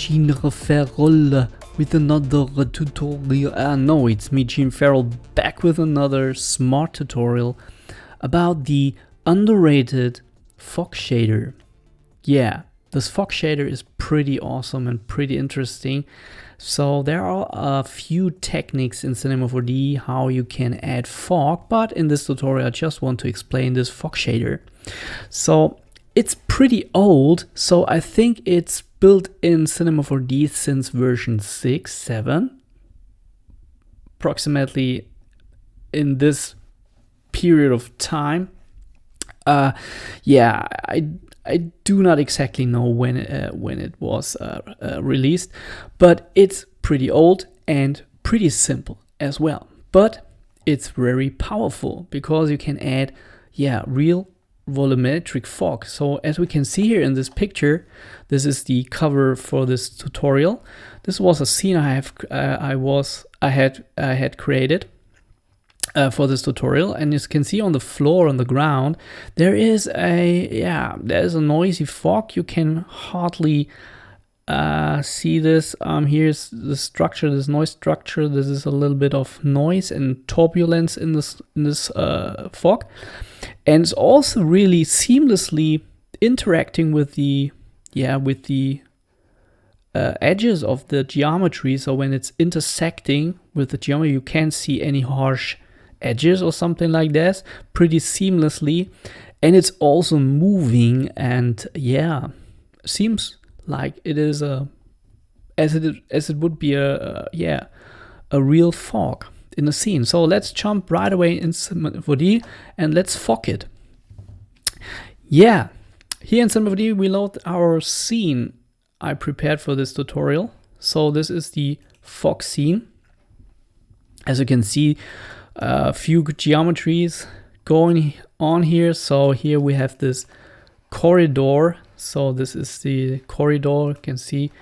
Gene Farrell with another tutorial. No, it's me, Gene Farrell, back with another smart tutorial about the underrated fog shader. Yeah, this fog shader is pretty awesome and pretty interesting. So there are a few techniques in Cinema 4D how you can add fog, but in this tutorial I just want to explain this fog shader. So it's pretty old, so I think it's built in Cinema 4D since version 6, 7, approximately in this period of time. Yeah, I do not exactly know when it was released, but it's pretty old and pretty simple as well. But it's very powerful because you can add, real volumetric fog. So as we can see here in this picture, this is the cover for this tutorial. This was a scene I had created for this tutorial, and as you can see on the floor, on the ground, there's a noisy fog. You can hardly see this. Here's the structure, this noise structure. This is a little bit of noise and turbulence in this fog, and it's also really seamlessly interacting with the edges of the geometry. So when it's intersecting with the geometry, you can't see any harsh edges or something like this, pretty seamlessly. And it's also moving, and seems like it is as it would be a real fog in the scene. So let's jump right away in Cinema 4D and let's fog it. Here in Cinema 4D we load our scene I prepared for this tutorial. So this is the fog scene. As you can see, a few geometries going on here. So here we have this corridor. So this is the corridor. You can see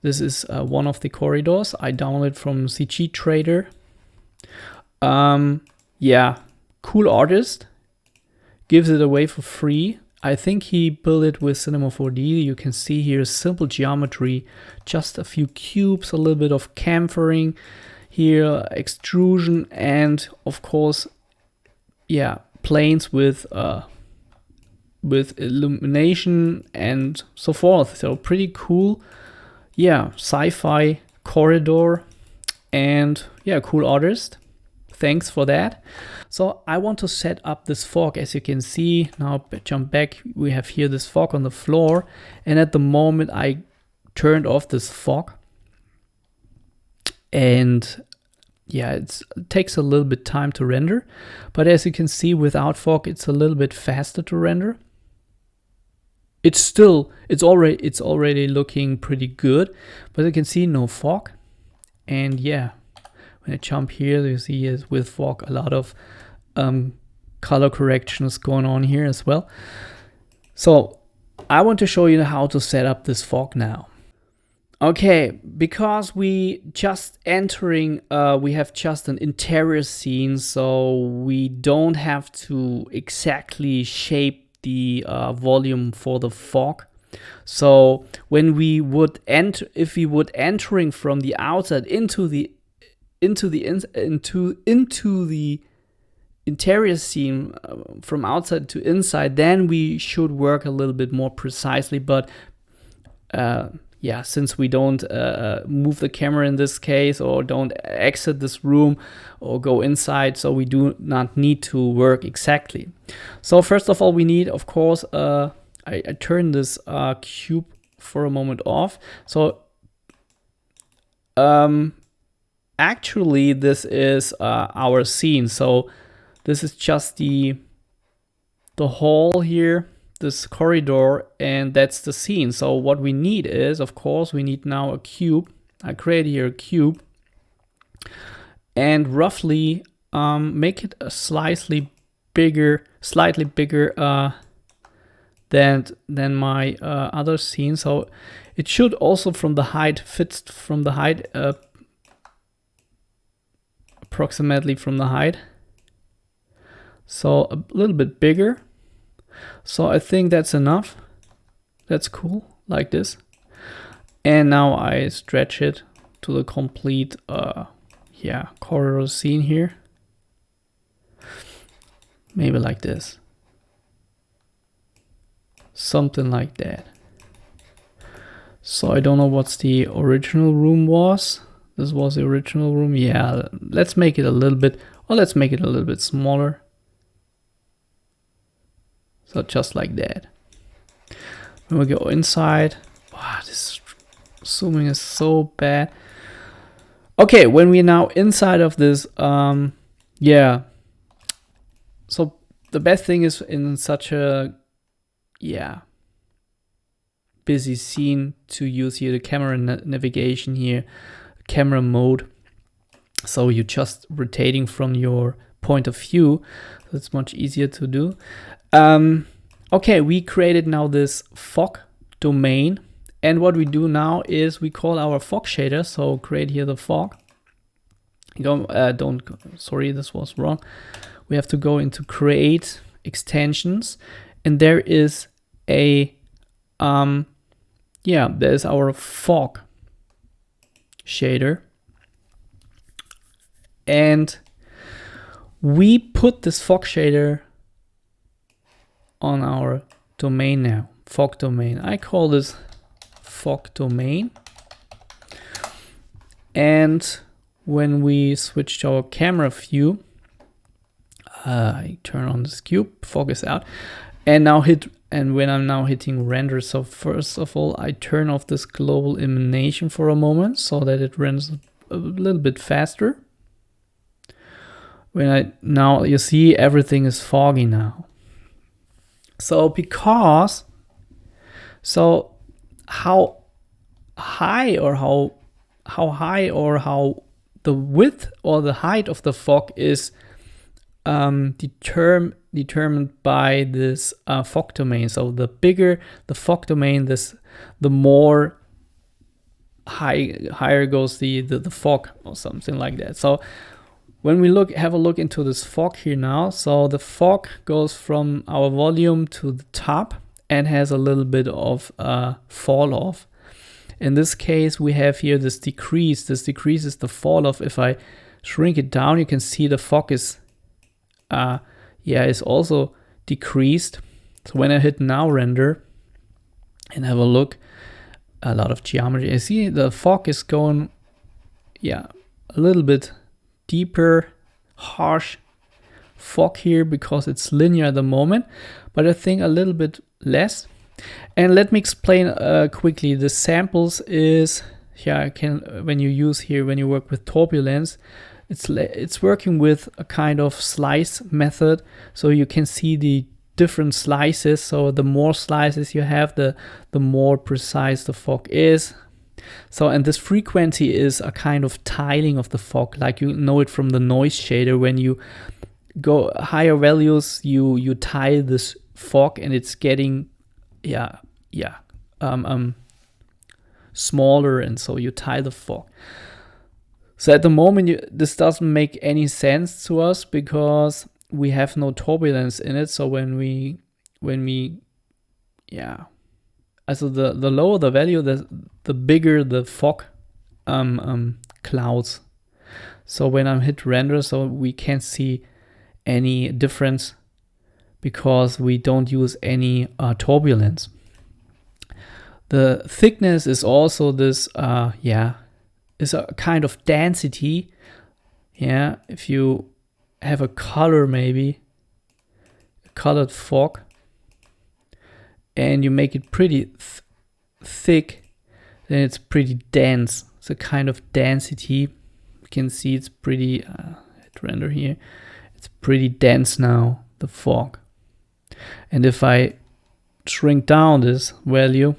this is one of the corridors I downloaded from CG Trader. Cool artist, gives it away for free. I think he built it with Cinema 4D. You can see here simple geometry, just a few cubes, a little bit of chamfering here, extrusion, and of course, planes with illumination and so forth. So pretty cool, sci-fi corridor, and cool artist. Thanks for that. So I want to set up this fog. As you can see, now jump back, we have here this fog on the floor, and at the moment I turned off this fog, and it takes a little bit time to render, but as you can see, without fog it's a little bit faster to render. It's already looking pretty good, but you can see no fog. And when I jump here, you see is with fog a lot of color corrections going on here as well. So I want to show you how to set up this fog now. Okay, because we just entering, we have just an interior scene, so we don't have to exactly shape the volume for the fog. So when we would if we would entering from the outside into the interior scene, from outside to inside, then we should work a little bit more precisely. But since we don't move the camera in this case, or don't exit this room or go inside, so we do not need to work exactly. So first of all, we need, of course, I turn this cube for a moment off. So actually this is our scene. So this is just the hall here, this corridor, and that's the scene. So what we need is, of course, we need now a cube. I create here a cube and roughly make it a slightly bigger than my other scene. So it should also from the height approximately from the height. So a little bit bigger. So I think that's enough. That's cool, like this. And now I stretch it to the complete corridor scene here. Maybe like this. Something like that. So I don't know what's the original room was. This was the original room. Yeah, let's make it a little bit, or let's make it a little bit smaller. So just like that. When we go inside, wow, this zooming is so bad. Okay, when we're now inside of this, yeah. So the best thing is in such a, busy scene to use here the camera navigation here, camera mode. So you're just rotating from your point of view. So it's much easier to do. Okay, we created now this fog domain. And what we do now is we call our fog shader. So create here the fog. Sorry, this was wrong. We have to go into create extensions. And there is a, there's our fog shader. And we put this fog shader on our domain now, fog domain. I call this fog domain. And when we switch to our camera view, I turn on this cube, fog is out, and now when I'm now hitting render, so first of all, I turn off this global illumination for a moment so that it renders a little bit faster. Now you see everything is foggy now. So how high or how the width or the height of the fog is determined by this fog domain. So the bigger the fog domain, the more higher goes the fog or something like that. So when we have a look into this fog here now, so the fog goes from our volume to the top and has a little bit of fall off. In this case, we have here this decrease. This decrease is the fall off. If I shrink it down, you can see the fog is also decreased. So when I hit now render and have a look, a lot of geometry, I see the fog is going, a little bit deeper, harsh fog here because it's linear at the moment, but I think a little bit less. And let me explain quickly. The samples is when you work with turbulence, it's working with a kind of slice method, so you can see the different slices. So the more slices you have, the more precise the fog is. So, and this frequency is a kind of tiling of the fog, like you know it from the noise shader. When you go higher values, you tile this fog and it's getting smaller, and so you tile the fog. So at the moment, this doesn't make any sense to us because we have no turbulence in it. So when we so the lower the value, the bigger the fog clouds. So when I hit render, so we can't see any difference because we don't use any turbulence. The thickness is also this, is a kind of density. Yeah, if you have a color, maybe a colored fog, and you make it pretty thick, then it's pretty dense. It's a kind of density. You can see it's pretty, hit render here, it's pretty dense now, the fog. And if I shrink down this value,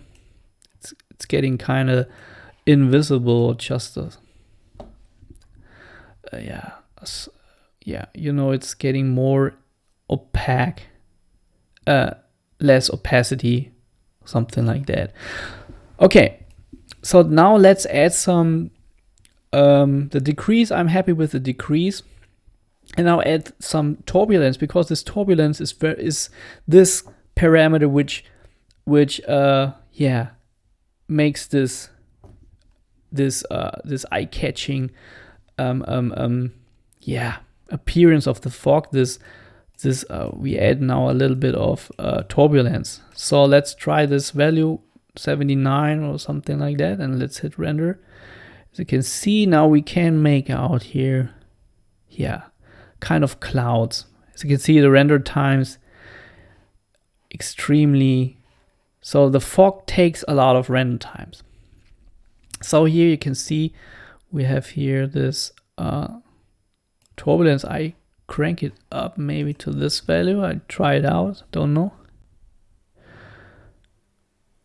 it's getting kind of invisible, just it's getting more opaque, less opacity, something like that. Okay, so now let's add some the decrease. I'm happy with the decrease, and now add some turbulence, because this turbulence is this parameter which makes this this eye-catching appearance of the fog. We add now a little bit of turbulence. So let's try this value 79 or something like that, and let's hit render. As you can see, now we can make out here, kind of clouds. As you can see, the render times extremely, so the fog takes a lot of render times. So here you can see we have here this turbulence. I crank it up maybe to this value. I try it out, don't know.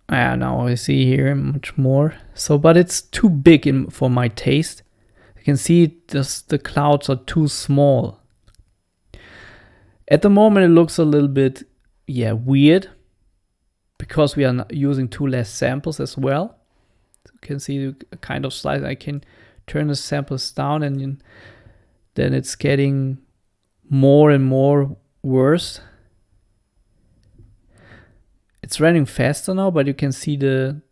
Now I see here much more. So, but it's too big for my taste. You can see the clouds are too small. At the moment it looks a little bit, weird, because we are using 2 less samples as well. So you can see a kind of slice. I can turn the samples down, and then it's getting more and more worse. It's running faster now, but you can see the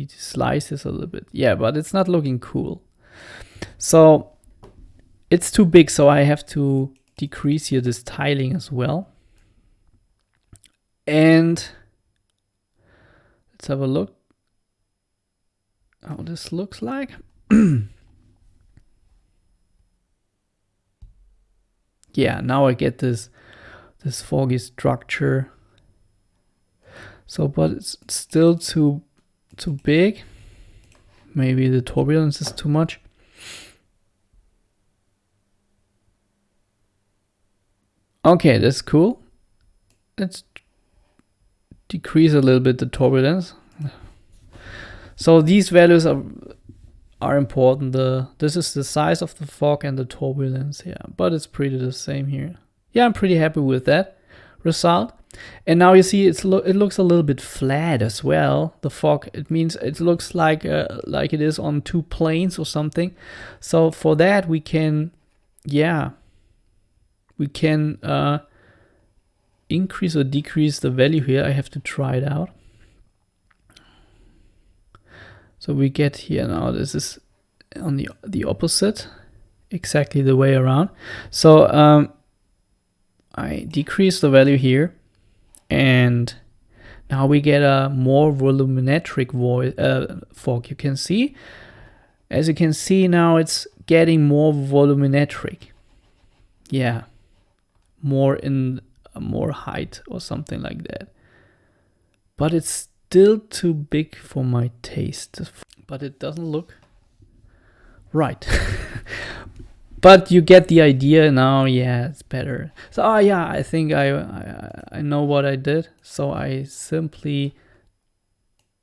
slices a little bit. Yeah, but it's not looking cool. So it's too big, so I have to decrease here this tiling as well. And let's have a look how this looks like. Yeah, now I get this foggy structure. So, but it's still too big. Maybe the turbulence is too much. Okay, that's cool. Let's decrease a little bit the turbulence. So these values are important. This is the size of the fog and the turbulence, but it's pretty the same here. Yeah, I'm pretty happy with that result. And now you see it looks a little bit flat as well. The fog, it means it looks like it is on 2 planes or something. So for that we can increase or decrease the value here. I have to try it out. So we get here now, this is on the opposite, exactly the way around. So I decrease the value here, and now we get a more volumetric fog. You can see, as you can see now, it's getting more volumetric. Yeah, more height or something like that. But it's still too big for my taste. But it doesn't look right. But you get the idea now. Yeah, it's better. So I think I know what I did. So I simply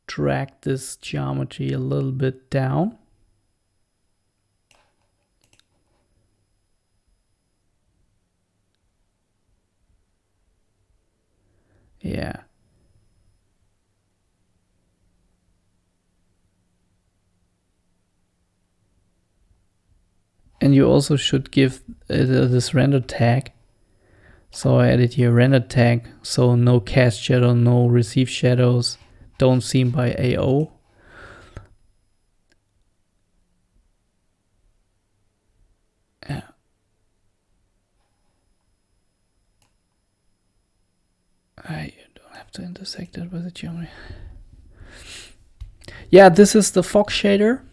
drag this geometry a little bit down. Yeah. And you also should give this render tag. So I added here render tag. So no cast shadow, no receive shadows, don't seem by AO. Yeah. I don't have to intersect that with the geometry. Yeah, this is the fog shader,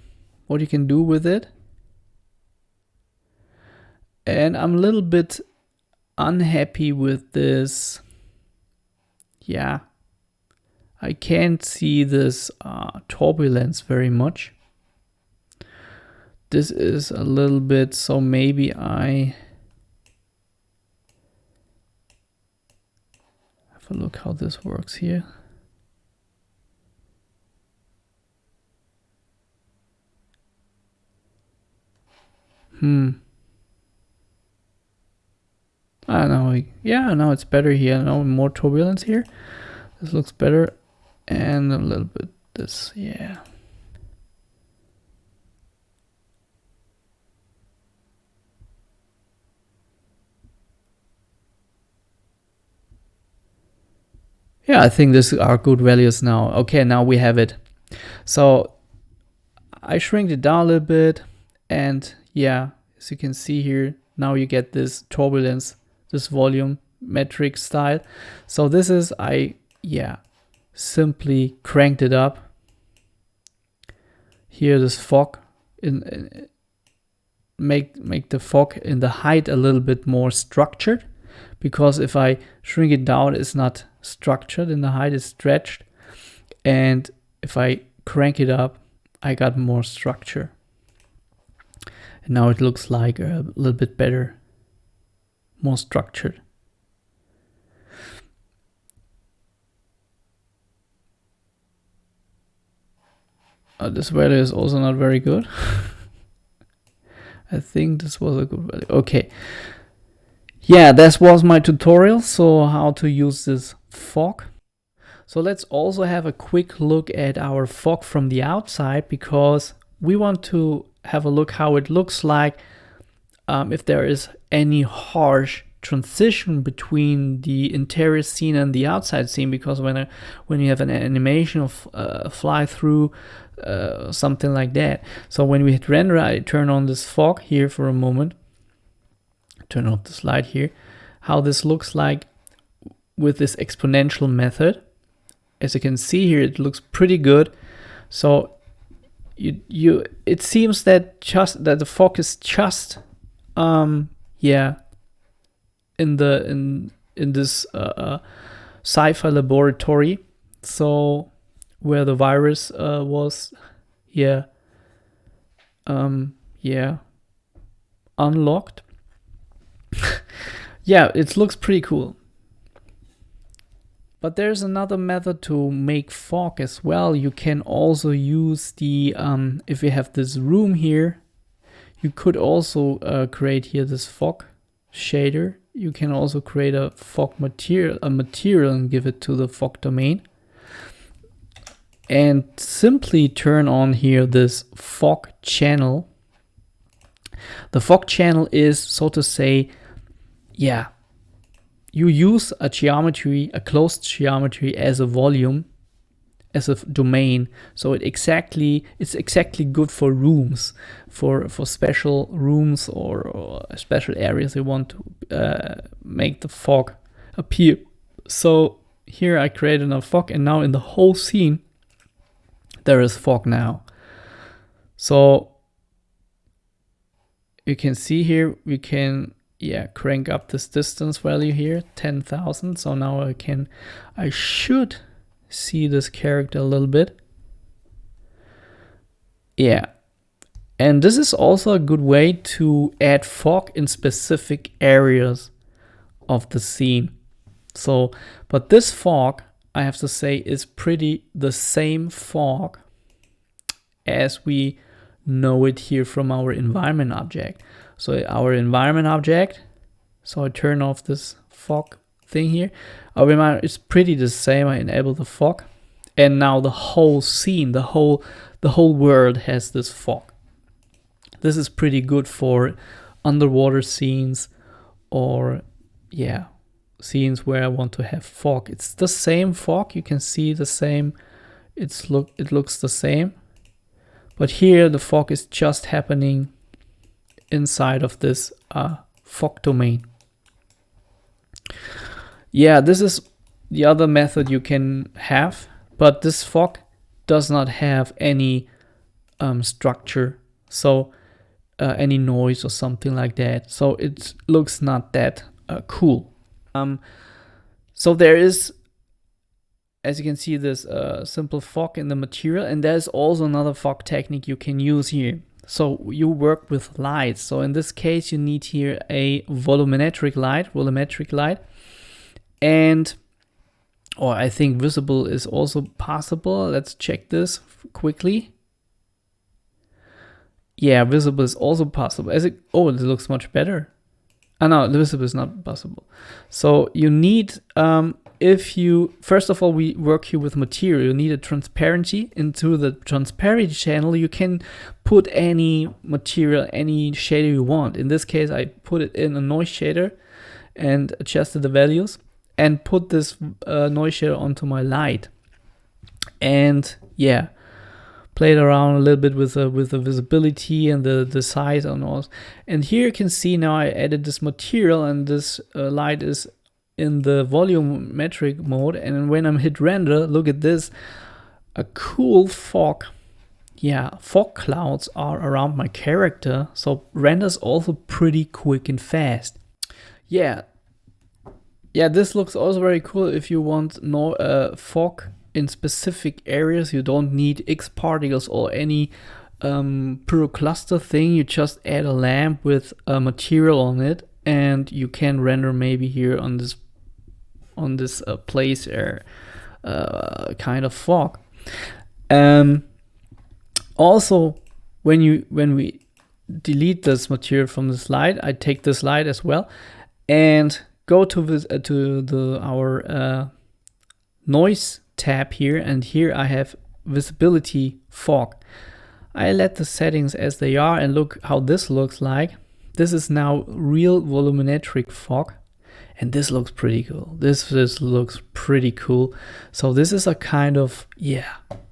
what you can do with it. And I'm a little bit unhappy with this. Yeah, I can't see this turbulence very much. This is a little bit, so maybe I have a look how this works here. Now it's better here. Now more turbulence here. This looks better, and a little bit this, yeah. Yeah, I think these are good values now. Okay, now we have it. So I shrink it down a little bit, and yeah, as you can see here, now you get this turbulence, this volume metric style. So this is, I simply cranked it up. Here this fog, make the fog in the height a little bit more structured, because if I shrink it down, it's not structured in the height, it's stretched. And if I crank it up, I got more structure. And now it looks like a little bit better, more structured. This value is also not very good. I think this was a good value. Okay. Yeah, this was my tutorial. So how to use this fog. So let's also have a quick look at our fog from the outside, because we want to have a look how it looks like if there is any harsh transition between the interior scene and the outside scene, because when you have an animation of fly through, something like that. So when we hit render, I turn on this fog here for a moment, turn off the slide here, how this looks like with this exponential method. As you can see here, it looks pretty good. So it seems that the fog is just in this sci-fi laboratory, so where the virus was unlocked. Yeah, it looks pretty cool. But there's another method to make fog as well. You can also use the if you have this room here, you could also create here this fog shader. You can also create a fog material, and give it to the fog domain. And simply turn on here this fog channel. The fog channel is, so to say, you use a geometry, a closed geometry as a volume, as a domain. So it's exactly good for rooms, for special rooms or special areas you want to make the fog appear. So here I created a fog, and now in the whole scene there is fog now. So you can see here, we can crank up this distance value here, 10,000. So now I should see this character a little bit. Yeah. And this is also a good way to add fog in specific areas of the scene. So, but this fog, I have to say, is pretty the same fog as we know it here from our environment object. So our environment object, so I turn off this fog thing here. Our environment is pretty the same. I enable the fog, and now the whole scene, the whole world has this fog. This is pretty good for underwater scenes, or scenes where I want to have fog. It's the same fog. You can see the same. It looks the same, but here the fog is just happening inside of this fog domain. Yeah, this is the other method you can have, but this fog does not have any structure, so any noise or something like that. So it looks not that cool. So there is, as you can see, this simple fog in the material, and there's also another fog technique you can use here. So you work with lights. So in this case, you need here a volumetric light, and or I think visible is also possible. Let's check this quickly. Yeah, visible is also possible. It looks much better. No, the visible is not possible. So you need, first of all, we work here with material. You need a transparency. Into the transparency channel, you can put any material, any shader you want. In this case, I put it in a noise shader and adjusted the values and put this noise shader onto my light. And played around a little bit with the visibility and the size and all. And here you can see now I added this material, and this light is in the volumetric mode. And when I'm hit render, look at this, a cool fog. Yeah, fog clouds are around my character, so renders also pretty quick and fast. Yeah, this looks also very cool if you want no fog in specific areas. You don't need X particles or any pyrocluster thing. You just add a lamp with a material on it, and you can render maybe here on this place or kind of fog. Also, when we delete this material from the slide, I take the slide as well and go to our noise tab here, and here I have visibility fog. I let the settings as they are, and look how this looks like. This is now real volumetric fog, and this looks pretty cool. This looks pretty cool. So this is a kind of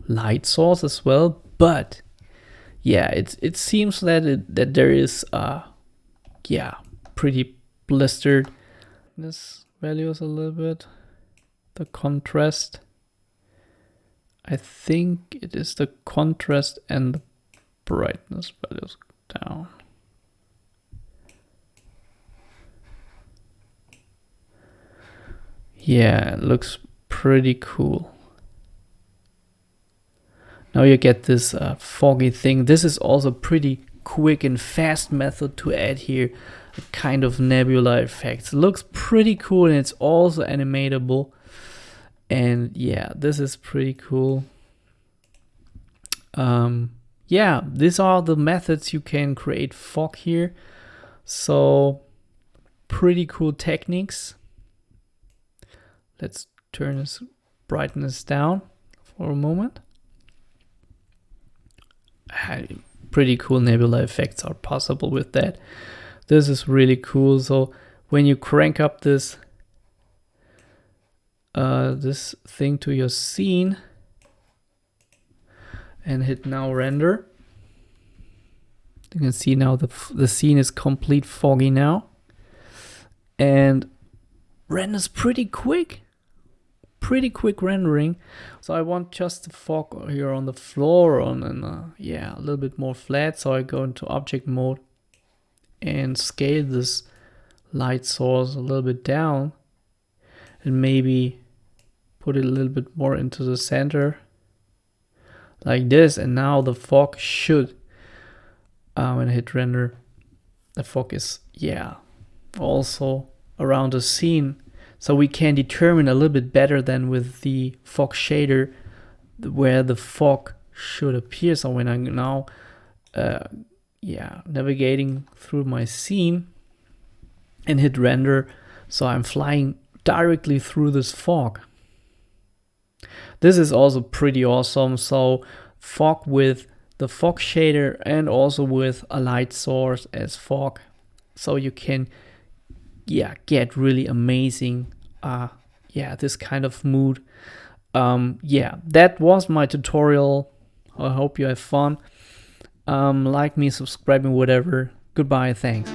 light source as well, but yeah, it seems that there is pretty blistered. This value is a little bit, the contrast, I think it is the contrast and the brightness values down. Yeah, it looks pretty cool. Now you get this foggy thing. This is also pretty quick and fast method to add here a kind of nebula effects. It looks pretty cool, and it's also animatable. And yeah, this is pretty cool. Yeah, these are the methods you can create fog here. So pretty cool techniques. Let's turn this brightness down for a moment. Pretty cool nebula effects are possible with that. This is really cool. So when you crank up this this thing to your scene and hit now render, you can see now the scene is complete foggy now, and renders pretty quick rendering. So I want just the fog here on the floor a little bit more flat. So I go into object mode and scale this light source a little bit down, and maybe put it a little bit more into the center like this. And now the fog should, when I hit render, the fog is also around the scene. So we can determine a little bit better than with the fog shader where the fog should appear. So when I'm now navigating through my scene and hit render, so I'm flying directly through this fog. This is also pretty awesome. So fog with the fog shader and also with a light source as fog. So you can get really amazing this kind of mood. That was my tutorial. I hope you have fun. Like me, subscribe me, whatever. Goodbye, thanks.